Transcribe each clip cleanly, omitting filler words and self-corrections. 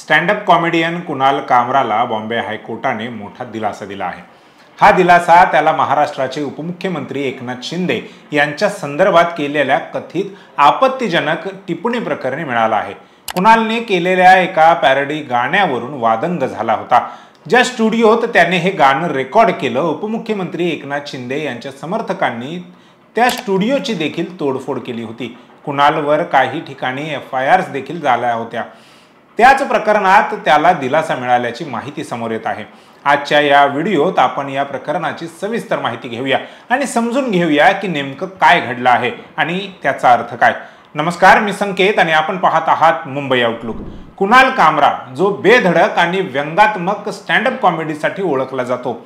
Stand up comedian Kunal कामराला बॉम्बे हायकोर्टाने मोठा दिलासा दिला आहे। हा दिलासा त्याला महाराष्ट्राचे उपमुख्यमंत्री एकनाथ शिंदे यांच्या संदर्भात केलेल्या कथित आपत्तीजनक टिप्पणी प्रकरणी मिळाला आहे। कुणालने केलेल्या एका पॅरोडी गाण्यावरून वादंग झाला होता। ज्या स्टुडिओत त्याने हे गाणं रेकॉर्ड केलं, उपमुख्यमंत्री एकनाथ शिंदे यांच्या समर्थकांनी त्या स्टुडिओची देखील तोडफोड केली होती। कुणालवर काही ठिकाणी FIRs देखील झाल्या होत्या। त्याच प्रकरणात त्याला दिलासा मिळाल्याची माहिती समोर येत आहे। आजच्या या व्हिडिओत आपण या प्रकरणाची सविस्तर माहिती घेऊया आणि समजून घेऊया की नेमकं काय घडलं आहे आणि त्याचा अर्थ काय। नमस्कार, मी संकेत आणि आपण पाहत आहात मुंबई आउटलुक। कुणाल कामरा जो बेधडक आणि व्यंगात्मक स्टँड अप कॉमेडीसाठी ओळखला जातो,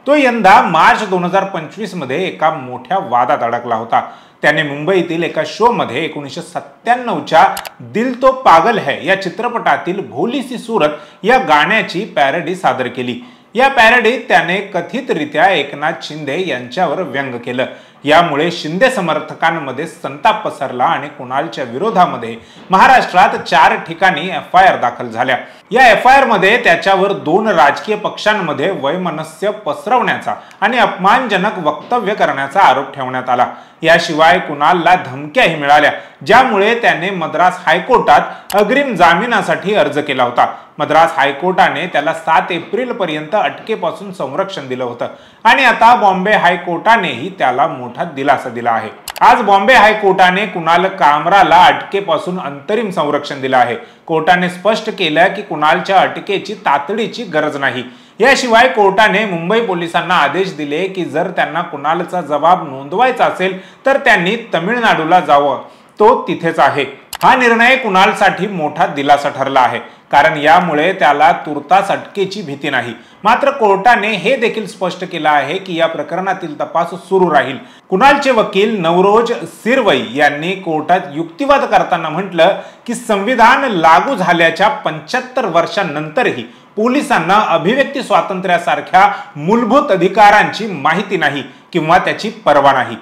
तो यंदा मार्च 2025 मध्ये एका मोठ्या वादात अडकला होता। त्याने मुंबईतील एका शो मध्ये 1997च्या दिल तो पागल है या चित्रपटातील भोली सी सूरत या गाण्याची पॅरोडी सादर केली। या पॅरोडीत त्याने कथितरित्या एकनाथ शिंदे यांच्यावर व्यंग केलं। यामुळे शिंदे समर्थकांमध्ये संताप पसरला आणि कुणालच्या विरोधामध्ये महाराष्ट्रात 4 ठिकाणी FIR दाखल झाल्या। या FIR मध्ये त्याच्यावर 2 राजकीय पक्षांमध्ये वैमनस्य पसरवण्याचा आणि अपमानजनक वक्तव्य करण्याचा आरोप ठेवण्यात आला। याशिवाय कुणालला धमक्याही मिळाल्या, ज्यामुळे त्याने मद्रास हायकोर्टात अग्रिम जामिनासाठी अर्ज केला होता। मद्रास हायकोर्टाने त्याला 7 एप्रिल पर्यंत अटकेपासून संरक्षण दिलं होतं आणि आता बॉम्बे हायकोर्टानेही त्याला मोठा दिलासा दिला आहे। आज बॉम्बे हायकोर्टाने कुणाल कामराला अटकेपासून अंतरिम संरक्षण दिलं आहे। कोर्टाने स्पष्ट केलं की कुणालच्या अटकेची तातडीची गरज नाही। याशिवाय कोर्टाने मुंबई पोलिसांना आदेश दिले की जर त्यांना कुणालचा जबाब नोंदवायचा असेल तर त्यांनी तमिळनाडूला जावं, तो तिथेच आहे। हा निर्णय कुणालसाठी मोठा दिलासा ठरला आहे, कारण यामुळे त्याला तुर्तास अटकेची भीती नाही। मात्र कोर्टाने हे देखील स्पष्ट केलं आहे की या प्रकरणातील तपास सुरू राहील। कुणालचे वकील नवरोज सिरवई यांनी कोर्टात युक्तिवाद करताना म्हटलं की संविधान लागू झाल्याच्या 75 वर्षांनंतरही पोलिसांना अभिव्यक्ती स्वातंत्र्यासारख्या मूलभूत अधिकारांची माहिती नाही किंवा त्याची पर्वा नाही।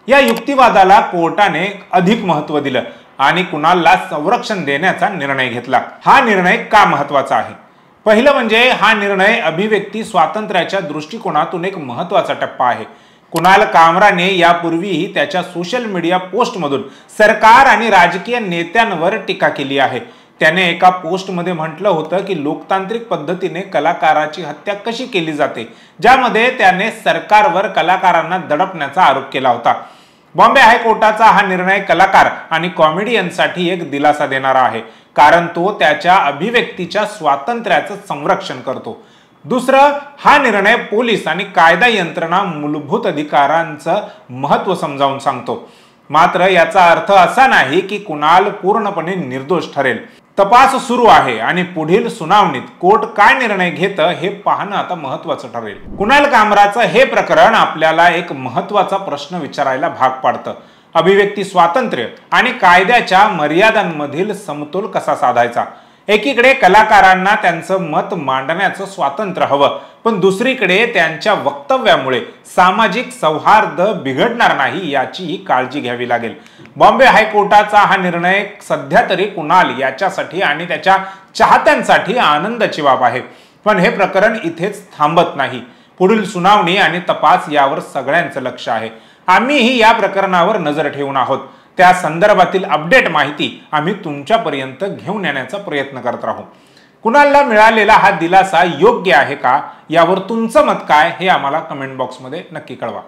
या युक्तिवादाला कोर्टाने अधिक महत्त्व दिलं आणि कुणालला संरक्षण देण्याचा निर्णय घेतला। हा निर्णय का महत्त्वाचा आहे? पहिलं म्हणजे हा निर्णय अभिव्यक्ती स्वातंत्र्याच्या दृष्टिकोनातून एक महत्त्वाचा टप्पा आहे। कुणाल कामराने यापूर्वीही त्याच्या सोशल मीडिया पोस्टमधून सरकार आणि राजकीय नेत्यांवर टीका केली आहे। त्याने एका पोस्टमध्ये म्हटलं होतं की लोकतांत्रिक पद्धतीने कलाकाराची हत्या कशी केली जाते, ज्यामध्ये त्याने सरकारवर कलाकारांना दडपण्याचा आरोप केला होता। बॉम्बे हायकोर्टाचा हा निर्णय कलाकार आणि कॉमेडियनसाठी एक दिलासा देणारा आहे, कारण तो त्याच्या अभिव्यक्तीच्या स्वातंत्र्याचं संरक्षण करतो। दुसरं, हा निर्णय पोलीस आणि कायदा यंत्रणा मूलभूत अधिकारांचं महत्त्व समजावून सांगतो। मात्र याचा अर्थ असा नाही की कुणाल पूर्णपणे निर्दोष ठरेल। तपास सुरू आहे आणि पुढील सुनावणीत कोर्ट काय निर्णय घेतं हे पाहणं आता महत्त्वाचं ठरेल। कुणाल कामराचं हे प्रकरण आपल्याला एक महत्त्वाचा प्रश्न विचारायला भाग पाडतं। अभिव्यक्ती स्वातंत्र्य आणि कायद्याच्या मर्यादांमधील समतोल कसा साधायचा? एकीकडे कलाकारांना त्यांचं मत मांडण्याचं स्वातंत्र्य हवं, पण दुसरीकडे त्यांच्या वक्तव्यामुळे सामाजिक सौहार्द बिघडणार नाही याचीही काळजी घ्यावी लागेल। बॉम्बे हायकोर्टाचा हा निर्णय सध्या तरी कुणाल याच्यासाठी आणि त्याच्या चाहत्यांसाठी आनंदाची बाब आहे, पण हे प्रकरण इथेच थांबत नाही। पुढील सुनावणी आणि तपास यावर सगळ्यांचं लक्ष आहे। आम्हीही या प्रकरणावर नजर ठेवून आहोत। त्या संदर्भातील अपडेट माहिती आम्ही तुमच्यापर्यंत घेऊन येण्याचा प्रयत्न करत राहू। कुणालला मिळालेला हा दिलासा योग्य आहे का, यावर तुमचं मत काय हे आम्हाला कमेंट बॉक्समध्ये नक्की कळवा।